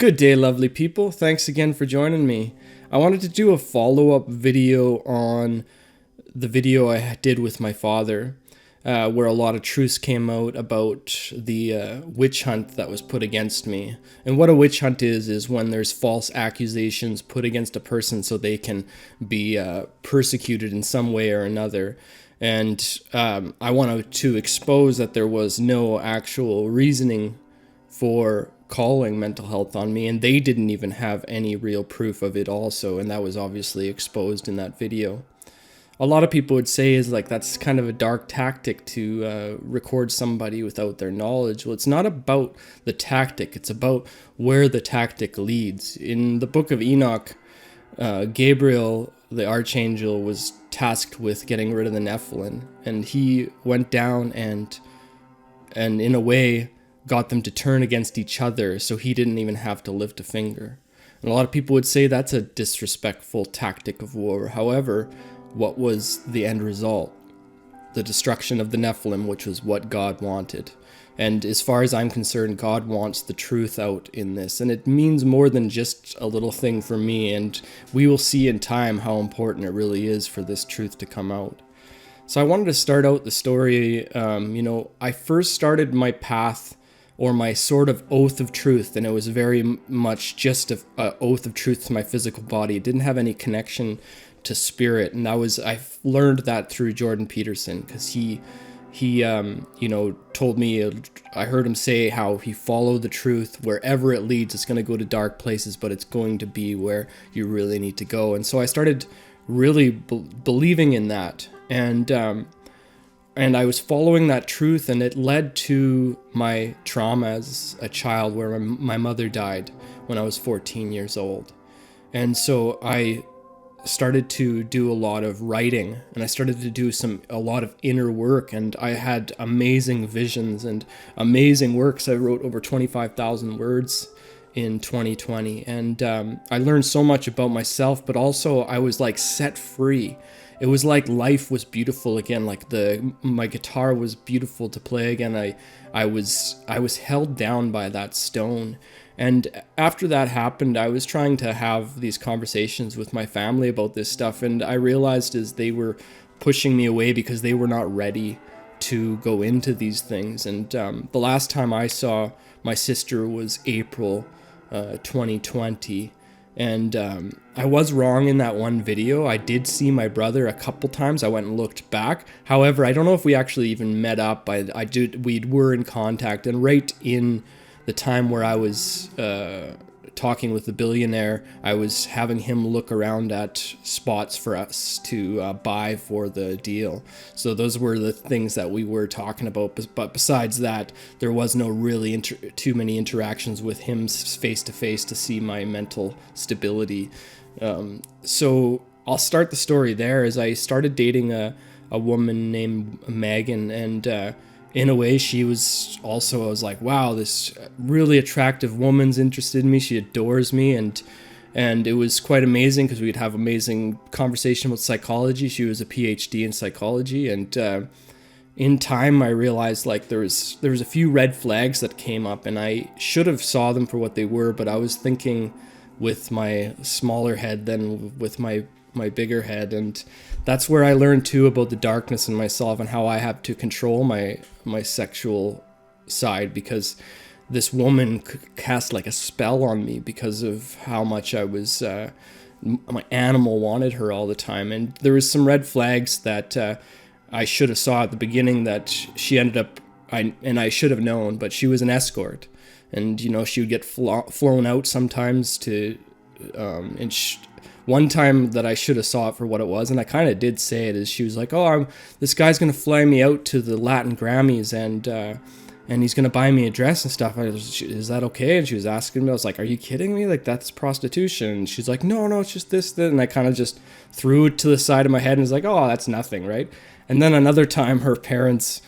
Good day, lovely people. Thanks again for joining me. I wanted to do a follow-up video on the video I did with my father, where a lot of truths came out about the witch hunt that was put against me. And what a witch hunt is when there's false accusations put against a person so they can be persecuted in some way or another. And I wanted to expose that there was no actual reasoning for calling mental health on me, and they didn't even have any real proof of it also, and that was obviously exposed in that video. A lot of people would say is like that's kind of a dark tactic to record somebody without their knowledge. Well, it's not about the tactic, it's about where the tactic leads. In the book of Enoch, Gabriel, the archangel, was tasked with getting rid of the Nephilim, and he went down and in a way got them to turn against each other, so he didn't even have to lift a finger. And a lot of people would say that's a disrespectful tactic of war. However, what was the end result? The destruction of the Nephilim, which was what God wanted. And as far as I'm concerned, God wants the truth out in this. And it means more than just a little thing for me. And we will see in time how important it really is for this truth to come out. So I wanted to start out the story. I first started my path, or my sort of oath of truth, and it was very much just an oath of truth to my physical body. It didn't have any connection to spirit, and I learned that through Jordan Peterson, because he told me, I heard him say how he followed the truth wherever it leads. It's going to go to dark places, but it's going to be where you really need to go. And so I started really believing in that, and I was following that truth, and it led to my trauma as a child, where my mother died when I was 14 years old. And so I started to do a lot of writing, and I started to do a lot of inner work, and I had amazing visions and amazing works. I wrote over 25,000 words in 2020, and I learned so much about myself, but also I was like set free. It was like life was beautiful again, like my guitar was beautiful to play again. I was held down by that stone. And after that happened, I was trying to have these conversations with my family about this stuff, and I realized as they were pushing me away because they were not ready to go into these things. And the last time I saw my sister was April 2020. And I was wrong in that one video. I did see my brother a couple times. I went and looked back. However, I don't know if we actually even met up. We were in contact, and right in the time where I was talking with the billionaire, I was having him look around at spots for us to buy for the deal. So those were the things that we were talking about. But besides that, there was no really too many interactions with him face to face to see my mental stability. So I'll start the story there. As I started dating a woman named Megan, and in a way, she was also, I was like, wow, this really attractive woman's interested in me. She adores me. And it was quite amazing because we'd have amazing conversation with psychology. She was a PhD in psychology. And in time, I realized like there was a few red flags that came up, and I should have saw them for what they were. But I was thinking with my smaller head than with my bigger head. And that's where I learned too about the darkness in myself and how I have to control my sexual side, because this woman cast like a spell on me because of how much I was my animal wanted her all the time. And there was some red flags that I should have saw at the beginning that she ended up I should have known, but she was an escort, and she would get flown out sometimes to one time that I should have saw it for what it was, and I kind of did say it, is she was like, oh, this guy's going to fly me out to the Latin Grammys, and he's going to buy me a dress and stuff. Is that okay? And she was asking me, I was like, are you kidding me? Like, that's prostitution. And she's like, no, it's just this. And I kind of just threw it to the side of my head and was like, oh, that's nothing, right? And then another time her parents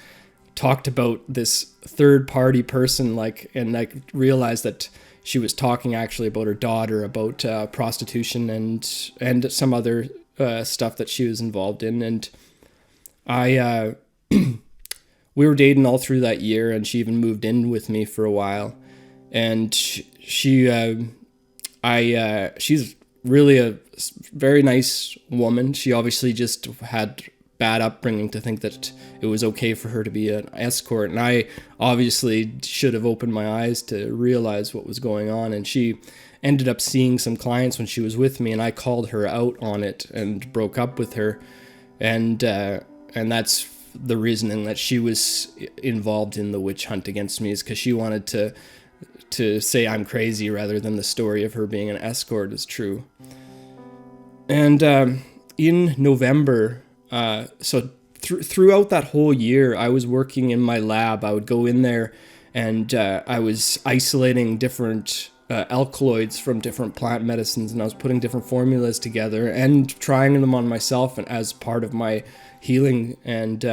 talked about this third party person, and I realized that she was talking actually about her daughter, about prostitution and some other stuff that she was involved in. And we were dating all through that year, and she even moved in with me for a while. And she she's really a very nice woman. She obviously just had bad upbringing to think that it was okay for her to be an escort, and I obviously should have opened my eyes to realize what was going on. And she ended up seeing some clients when she was with me, and I called her out on it and broke up with her, and that's the reasoning that she was involved in the witch hunt against me, is because she wanted to say I'm crazy rather than the story of her being an escort is true. And in November, throughout that whole year, I was working in my lab. I would go in there and I was isolating different alkaloids from different plant medicines, and I was putting different formulas together and trying them on myself and as part of my healing. And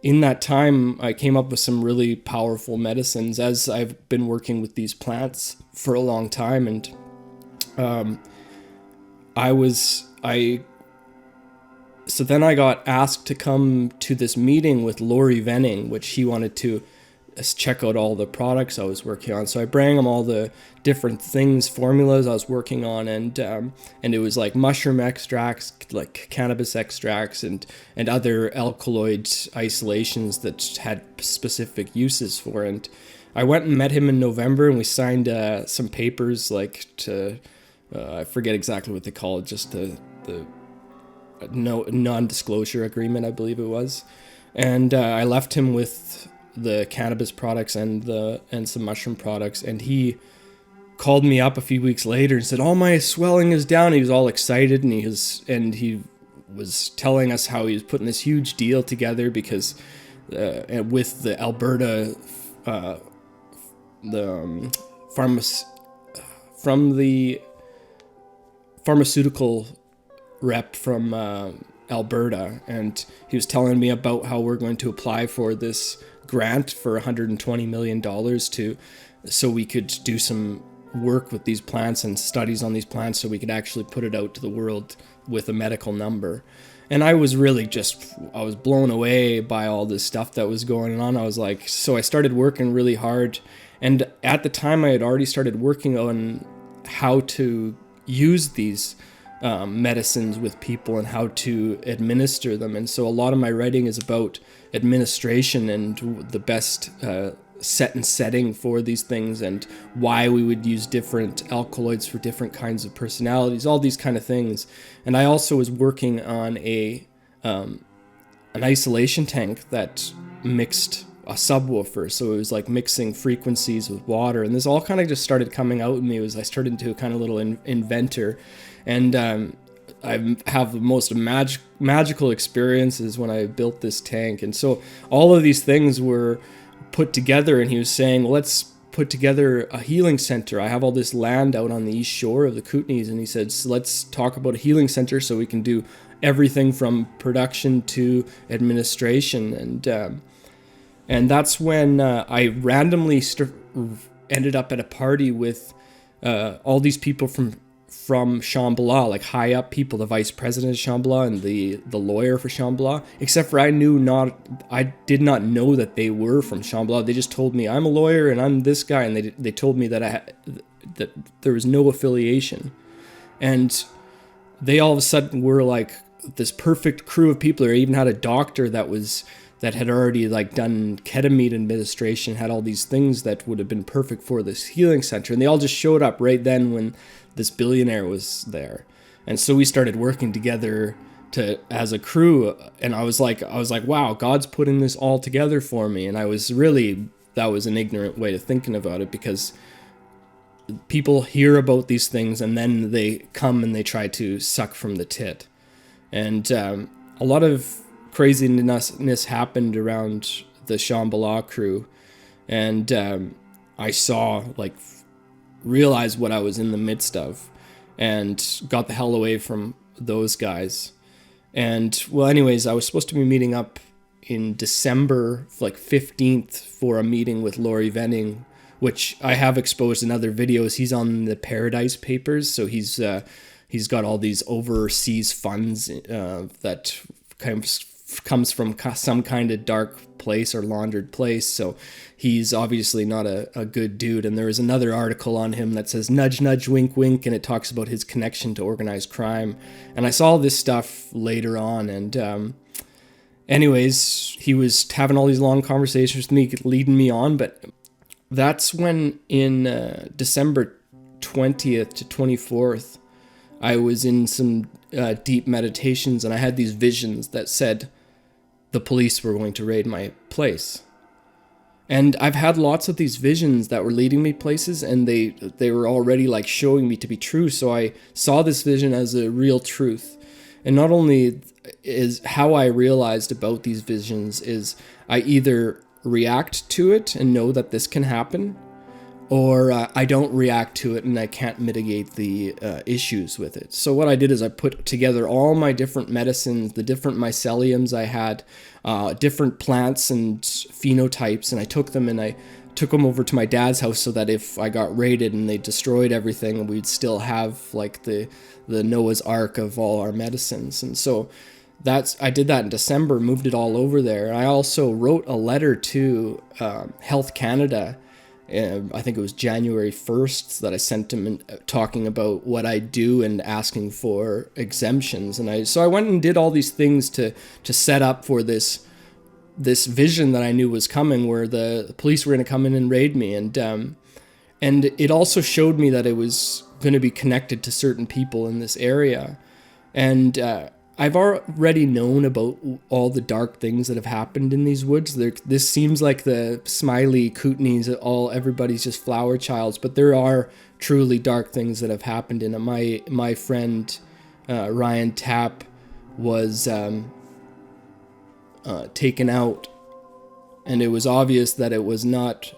in that time, I came up with some really powerful medicines, as I've been working with these plants for a long time. And so then I got asked to come to this meeting with Lori Venning, which he wanted to check out all the products I was working on. So I bring him all the different things, formulas I was working on, and it was like mushroom extracts, like cannabis extracts, and other alkaloid isolations that had specific uses for. And I went and met him in November, and we signed some papers, like to I forget exactly what they call it, just the no non-disclosure agreement, I believe it was. And I left him with the cannabis products and some mushroom products, and he called me up a few weeks later and said, all my swelling is down. He was all excited, and he was telling us how he was putting this huge deal together because with the Alberta from the pharmaceutical rep from Alberta, and he was telling me about how we're going to apply for this grant for $120 million so we could do some work with these plants and studies on these plants, so we could actually put it out to the world with a medical number. And I was really I was blown away by all this stuff that was going on. I was like, so I started working really hard, and at the time I had already started working on how to use these medicines with people and how to administer them. And so a lot of my writing is about administration and the best setting for these things, and why we would use different alkaloids for different kinds of personalities, all these kind of things. And I also was working on an isolation tank that mixed a subwoofer, so it was like mixing frequencies with water, and this all kind of just started coming out in me as I started into a kind of little inventor. And I have the most magical experiences when I built this tank. And so all of these things were put together, and he was saying, well, let's put together a healing center. I have all this land out on the east shore of the Kootenays, and he said, so let's talk about a healing center so we can do everything from production to administration. And that's when I randomly ended up at a party with all these people from Shambhala, like high up people, the vice president of Shambhala and the lawyer for Shambhala, except for I did not know that they were from Shambhala. They just told me I'm a lawyer and I'm this guy, and they told me that that there was no affiliation. And they all of a sudden were like this perfect crew of people. Or even had a doctor that had already like done ketamine administration, had all these things that would have been perfect for this healing center. And they all just showed up right then when this billionaire was there. And so we started working together as a crew. And I was like, wow, God's putting this all together for me. And that was an ignorant way of thinking about it, because people hear about these things and then they come and they try to suck from the tit. And a lot of craziness happened around the Shambhala crew, and I saw, realized what I was in the midst of, and got the hell away from those guys. And well, anyways, I was supposed to be meeting up in December 15th for a meeting with Lori Venning, which I have exposed in other videos. He's on the Paradise Papers, so he's got all these overseas funds that kind of comes from some kind of dark place or laundered place, so he's obviously not a good dude. And there is another article on him that says nudge nudge wink wink, and it talks about his connection to organized crime. And I saw this stuff later on, and anyways, he was having all these long conversations with me, leading me on. But that's when in December 20th to 24th, I was in some deep meditations, and I had these visions that said the police were going to raid my place. And I've had lots of these visions that were leading me places, and they were already like showing me to be true. So I saw this vision as a real truth. And not only is how I realized about these visions is I either react to it and know that this can happen, or I don't react to it and I can't mitigate the issues with it. So what I did is I put together all my different medicines, the different myceliums I had, different plants and phenotypes, and I took them over to my dad's house so that if I got raided and they destroyed everything, we'd still have like the Noah's Ark of all our medicines. And so I did that in December, moved it all over there. I also wrote a letter to Health Canada. I think it was January 1st that I sent him talking about what I do and asking for exemptions. And so I went and did all these things to set up for this vision that I knew was coming, where the police were going to come in and raid me. And it also showed me that it was going to be connected to certain people in this area. And I've already known about all the dark things that have happened in these woods. This seems like the smiley kootenays, everybody's just flower childs, but there are truly dark things that have happened in it. My friend Ryan Tapp was taken out, and it was obvious that it was not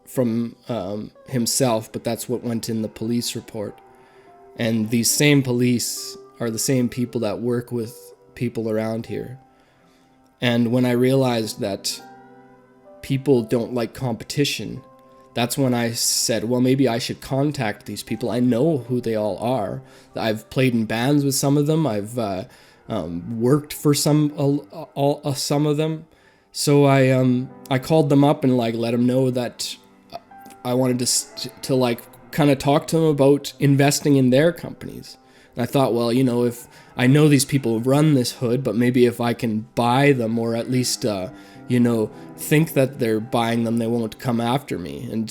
from himself, but that's what went in the police report. And these same police are the same people that work with people around here. And when I realized that people don't like competition, that's when I said, well, maybe I should contact these people. I know who they all are. I've played in bands with some of them. I've worked for some of them. So I called them up and like let them know that I wanted to like kind of talk to them about investing in their companies. And I thought, well, if I know these people run this hood, but maybe if I can buy them, or at least, think that they're buying them, they won't come after me. And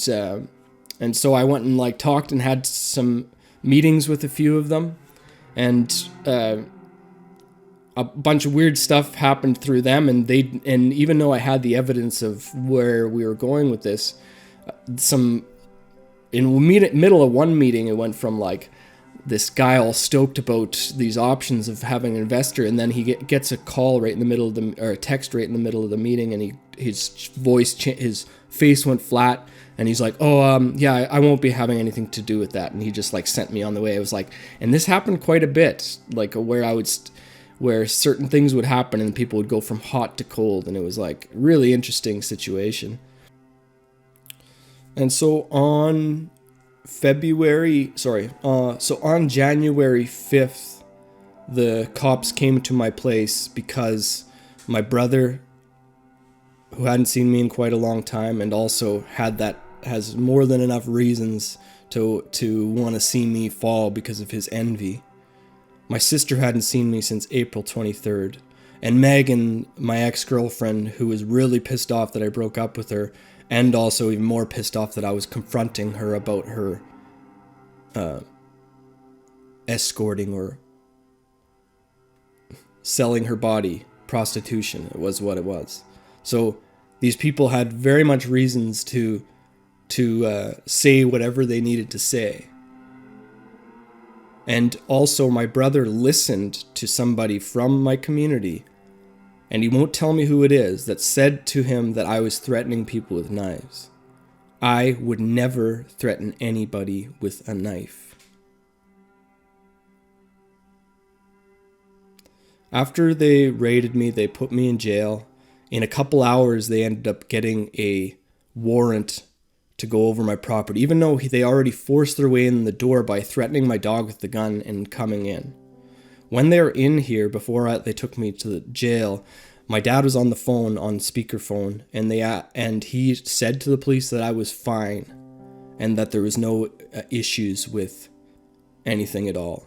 so I went and like talked and had some meetings with a few of them, and a bunch of weird stuff happened through them. And even though I had the evidence of where we were going with this, in the middle of one meeting, it went from like this guy all stoked about these options of having an investor, and then he gets a call right in the middle of or a text right in the middle of the meeting, and his face went flat, and he's like, yeah, I won't be having anything to do with that, and he just like sent me on the way. I was like, and this happened quite a bit, like where certain things would happen and people would go from hot to cold, and it was like a really interesting situation. And so on January 5th, the cops came to my place because my brother, who hadn't seen me in quite a long time and also has more than enough reasons to want to see me fall because of his envy. My sister hadn't seen me since April 23rd. And Megan, my ex-girlfriend, who was really pissed off that I broke up with her, and also even more pissed off that I was confronting her about her escorting or selling her body, prostitution. It was what it was. So these people had very much reasons to say whatever they needed to say. And also my brother listened to somebody from my community, and he won't tell me who it is, that said to him that I was threatening people with knives. I would never threaten anybody with a knife. After they raided me, they put me in jail. In a couple hours, they ended up getting a warrant to go over my property, even though they already forced their way in the door by threatening my dog with the gun and coming in. When they were in here, before they took me to the jail, my dad was on the phone on speakerphone, and he said to the police that I was fine and that there was no issues with anything at all.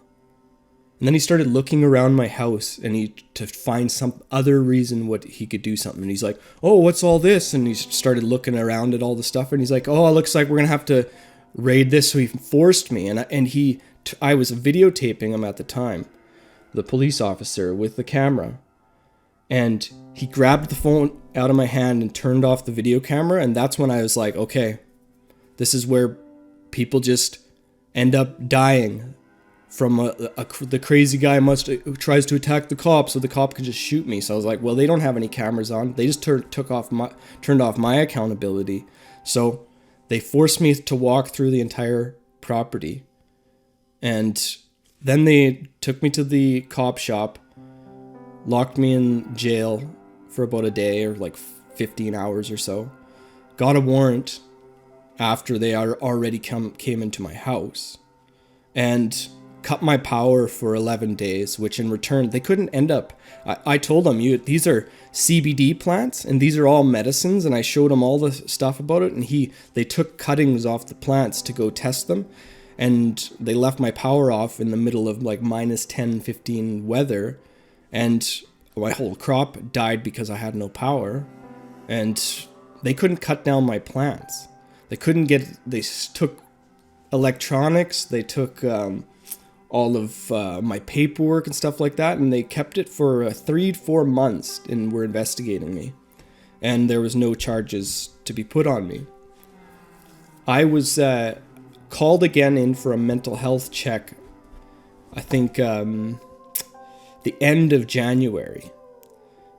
And then he started looking around my house to find some other reason what he could do something. And he's like, "Oh, what's all this?" And he started looking around at all the stuff, and he's like, "Oh, it looks like we're gonna have to raid this." So he forced me, and I was videotaping him at the time, the police officer with the camera, and he grabbed the phone out of my hand and turned off the video camera, and that's when I was like, okay, this is where people just end up dying from the crazy guy who tries to attack the cop so the cop can just shoot me. So I was like, well, they don't have any cameras on. They just turned off my accountability. So they forced me to walk through the entire property. And then they took me to the cop shop, locked me in jail for about a day or like 15 hours or so. Got a warrant after they already came into my house. And cut my power for 11 days, which in return, they couldn't end up. I told them, these are CBD plants and these are all medicines. And I showed them all the stuff about it. And they took cuttings off the plants to go test them. And they left my power off in the middle of like minus 10, 15 weather. And my whole crop died because I had no power. And they couldn't cut down my plants. They took electronics. They took all of my paperwork and stuff like that, and they kept it for 3 to 4 months and were investigating me. And there was no charges to be put on me. I was called again in for a mental health check, I think the end of January.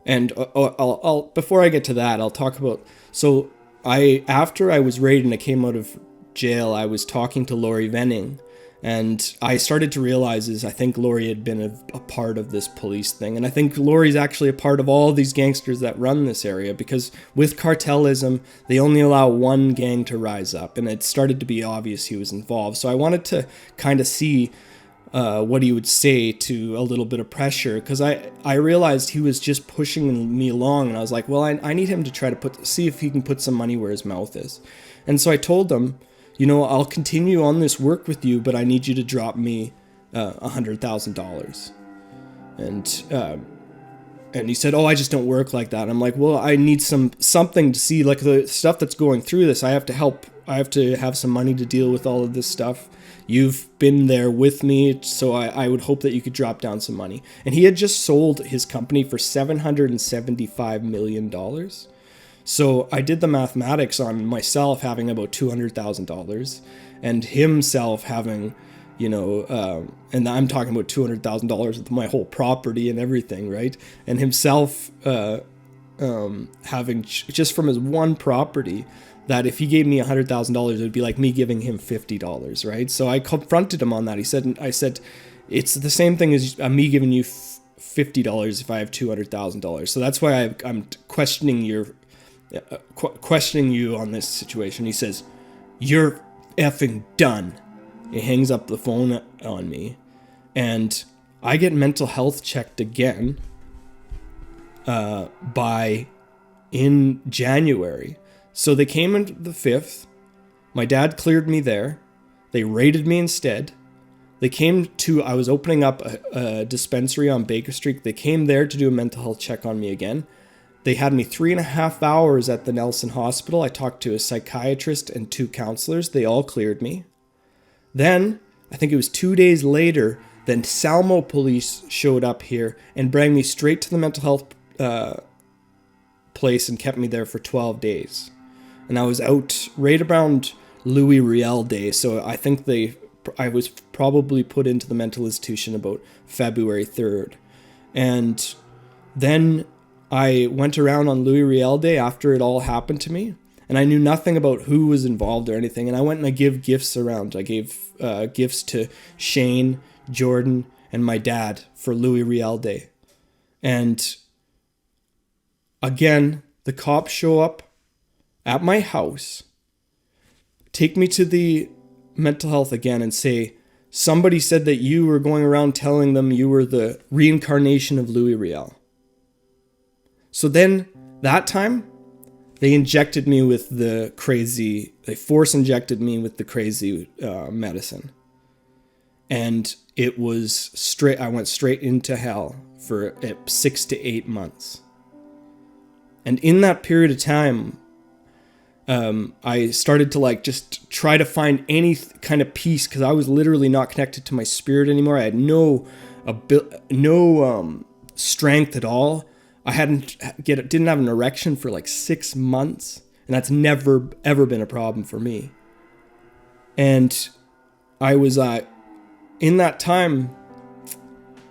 And I'll before I get to that, I'll talk about, so after I was raided and I came out of jail, I was talking to Lori Venning. And I started to realize I think Lori had been a part of this police thing. And I think Lori's actually a part of all these gangsters that run this area, because with cartelism, they only allow one gang to rise up. And it started to be obvious he was involved. So I wanted to kind of see what he would say to a little bit of pressure, because I realized he was just pushing me along. And I was like, well, I need him to try to see if he can put some money where his mouth is. And so I told him, I'll continue on this work with you, but I need you to drop me $100,000. And he said, oh, I just don't work like that. And I'm like, well, I need something to see, like the stuff that's going through this. I have to have some money to deal with all of this stuff. You've been there with me, so I would hope that you could drop down some money. And he had just sold his company for $775 million. So I did the mathematics on myself having about $200,000 and himself having, and I'm talking about $200,000 with my whole property and everything, right? And himself having just from his one property, that if he gave me $100,000, it would be like me giving him $50, right? So I confronted him on that. I said, it's the same thing as me giving you $50 if I have $200,000. So that's why I'm questioning you on this situation. He says, you're effing done. He hangs up the phone on me, and I get mental health checked again in January. So they came in the 5th. My dad cleared me there. They raided me instead. I was opening up a dispensary on Baker Street. They came there to do a mental health check on me again. They had me 3.5 hours at the Nelson Hospital. I talked to a psychiatrist and 2 counselors. They all cleared me. Then, I think it was 2 days later, then Salmo police showed up here and brought me straight to the mental health place and kept me there for 12 days. And I was out right around Louis Riel Day, so I think I was probably put into the mental institution about February 3rd. And then I went around on Louis Riel Day after it all happened to me, and I knew nothing about who was involved or anything. And I went and I gave gifts around. I gave gifts to Shane, Jordan, and my dad for Louis Riel Day. And again, the cops show up at my house, take me to the mental health again and say, somebody said that you were going around telling them you were the reincarnation of Louis Riel. So then that time, they injected me with they force injected me with the crazy medicine. And it was I went straight into hell for 6 to 8 months. And in that period of time, I started to just try to find any kind of peace, because I was literally not connected to my spirit anymore. I had no strength at all. I didn't have an erection for 6 months, and that's never ever been a problem for me. And I was in that time,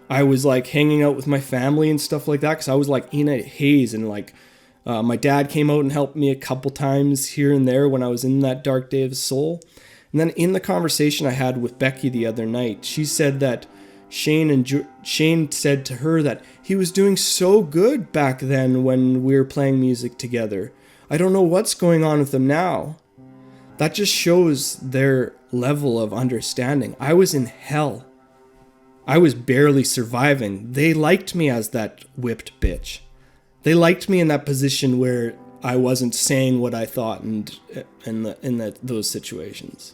I was hanging out with my family and stuff like that, because I was in a haze, and my dad came out and helped me a couple times here and there when I was in that dark day of the soul. And then in the conversation I had with Becky the other night, she said that Shane said to her that he was doing so good back then when we were playing music together. I don't know what's going on with him now. That just shows their level of understanding. I was in hell. I was barely surviving. They liked me as that whipped bitch. They liked me in that position where I wasn't saying what I thought in those situations.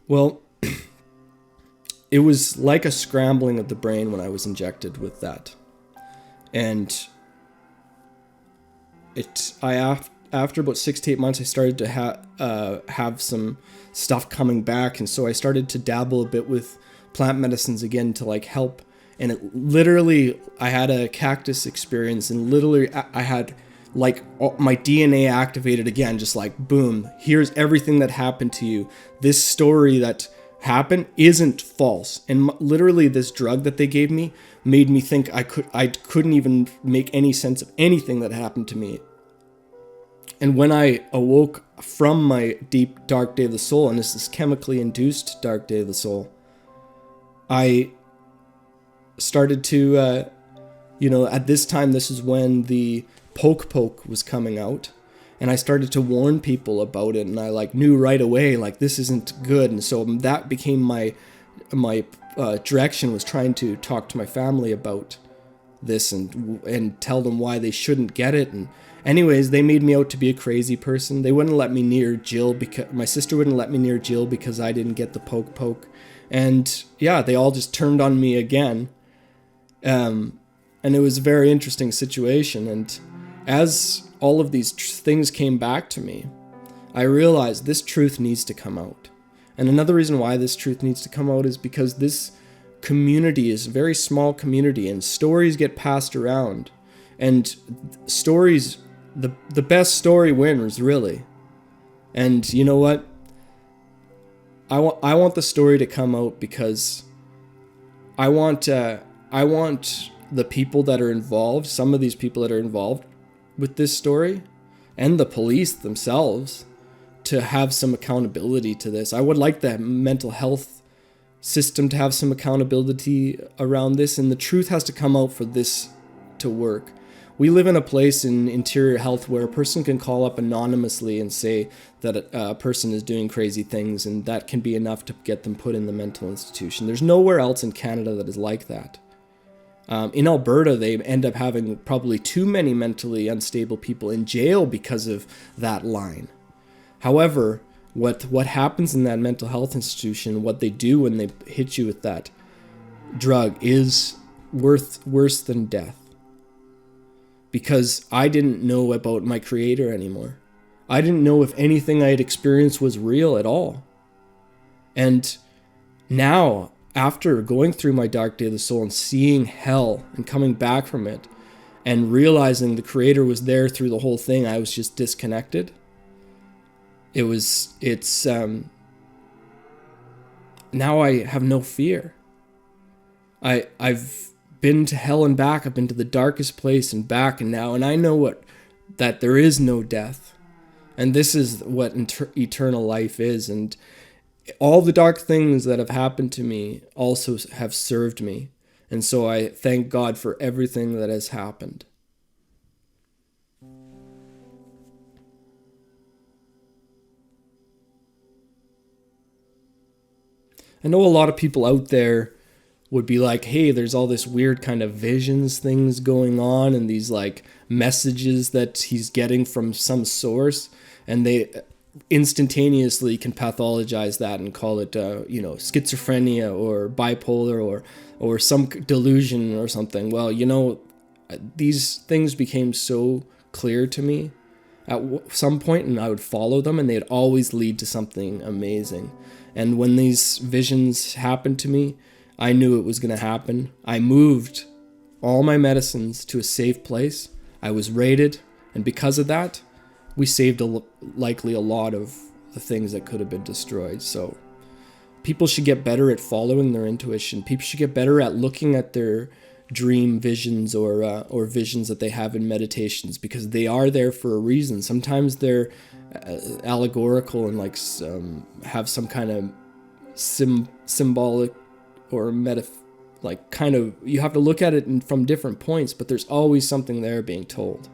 Well, it was like a scrambling of the brain when I was injected with that. And after about 6 to 8 months, I started to have some stuff coming back. And so I started to dabble a bit with plant medicines again to help. And I had a cactus experience, and literally I had my DNA activated again, just boom, here's everything that happened to you. This story that happened isn't false. And literally this drug that they gave me made me think I couldn't even make any sense of anything that happened to me. And when I awoke from my deep dark day of the soul, and this is chemically induced dark day of the soul, I started to, at this time, this is when the poke was coming out, and I started to warn people about it, and I knew right away, this isn't good. And so that became my direction, was trying to talk to my family about this and tell them why they shouldn't get it. And anyways, they made me out to be a crazy person. They wouldn't let me near Jill, because my sister wouldn't let me near Jill because I didn't get the poke. And yeah, they all just turned on me again. And it was a very interesting situation. And as all of these things came back to me, I realized this truth needs to come out. And another reason why this truth needs to come out is because this community is a very small community, and stories get passed around. And stories, the best story wins, really. And you know what? I want the story to come out because I want the people that are involved, some of these people that are involved with this story, and the police themselves, to have some accountability to this. I would like the mental health system to have some accountability around this, and the truth has to come out for this to work. We live in a place in interior health where a person can call up anonymously and say that a person is doing crazy things, and that can be enough to get them put in the mental institution. There's nowhere else in Canada that is like that. In Alberta, they end up having probably too many mentally unstable people in jail because of that line. However, what happens in that mental health institution, what they do when they hit you with that drug, is worse than death. Because I didn't know about my creator anymore. I didn't know if anything I had experienced was real at all. And now, after going through my dark day of the soul and seeing hell and coming back from it and realizing the creator was there through the whole thing, I was just disconnected. Now I have no fear. I've been to hell and back. I've been to the darkest place and back and now, and I know that there is no death. And this is what eternal life is. And all the dark things that have happened to me also have served me. And so I thank God for everything that has happened. I know a lot of people out there would be like, hey, there's all this weird kind of visions things going on and these like messages that he's getting from some source, and they instantaneously can pathologize that and call it schizophrenia or bipolar or some delusion or something. Well, these things became so clear to me at some point, and I would follow them, and they'd always lead to something amazing. And when these visions happened to me, I knew it was going to happen. I moved all my medicines to a safe place. I was rated, and because of that, we saved likely a lot of the things that could have been destroyed. So people should get better at following their intuition. People should get better at looking at their dream visions or visions that they have in meditations, because they are there for a reason. Sometimes they're allegorical and like have some kind of symbolic or like kind of, you have to look at it from different points, but there's always something there being told.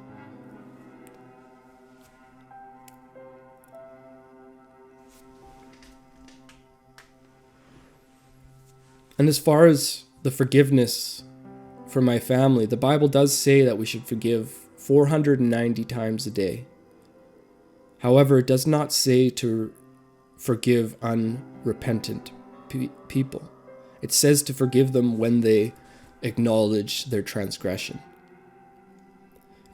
And as far as the forgiveness for my family, the Bible does say that we should forgive 490 times a day. However, it does not say to forgive unrepentant people. It says to forgive them when they acknowledge their transgression.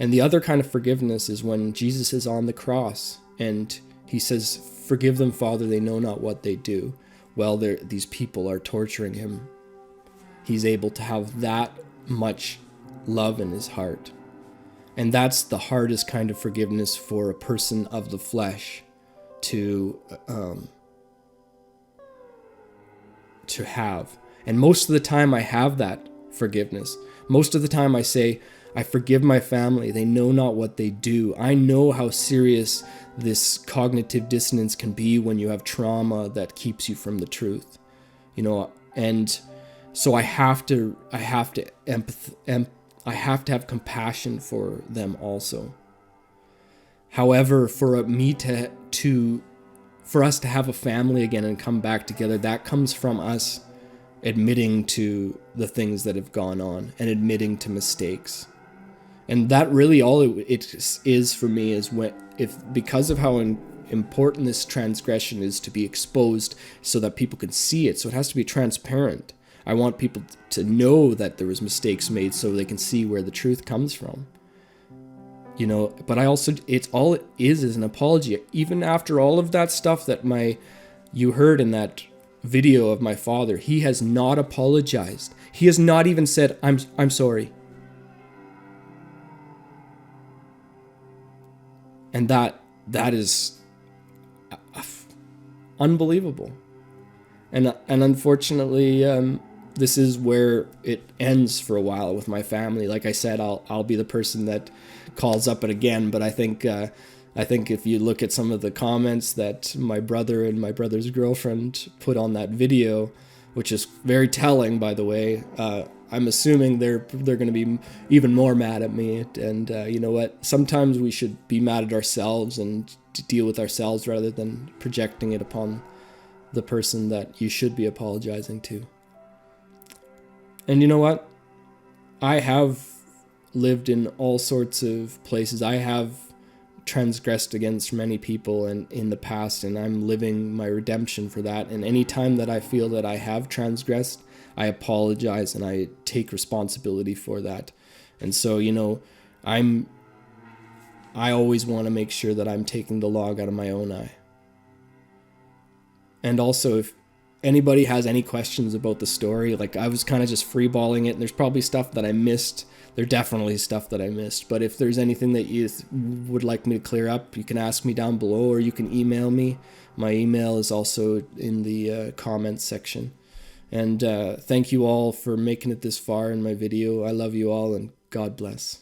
And the other kind of forgiveness is when Jesus is on the cross and he says, "Forgive them, Father, they know not what they do." Well, these people are torturing him. He's able to have that much love in his heart. And that's the hardest kind of forgiveness for a person of the flesh to have. And most of the time I have that forgiveness. Most of the time I say, I forgive my family. They know not what they do. I know how serious this cognitive dissonance can be when you have trauma that keeps you from the truth. And so I have to have compassion for them also. However, for us to have a family again and come back together, that comes from us admitting to the things that have gone on and admitting to mistakes. And that really all it is for me is because of how important this transgression is to be exposed so that people can see it. So it has to be transparent. I want people to know that there was mistakes made so they can see where the truth comes from. But all it is an apology. Even after all of that stuff that you heard in that video of my father, he has not apologized. He has not even said, I'm sorry. And that is unbelievable. And unfortunately, this is where it ends for a while with my family. Like I said, I'll be the person that calls up it again. But I think if you look at some of the comments that my brother and my brother's girlfriend put on that video, which is very telling, by the way, I'm assuming they're going to be even more mad at me. And you know what? Sometimes we should be mad at ourselves and to deal with ourselves rather than projecting it upon the person that you should be apologizing to. And you know what? I have lived in all sorts of places. I have transgressed against many people in the past, and I'm living my redemption for that. And any time that I feel that I have transgressed, I apologize and I take responsibility for that. And so, I always want to make sure that I'm taking the log out of my own eye. And also, if anybody has any questions about the story, like I was kind of just freeballing it, and there's probably stuff that I missed. There's definitely stuff that I missed. But if there's anything that you would like me to clear up, you can ask me down below, or you can email me. My email is also in the comments section. And thank you all for making it this far in my video. I love you all, and God bless.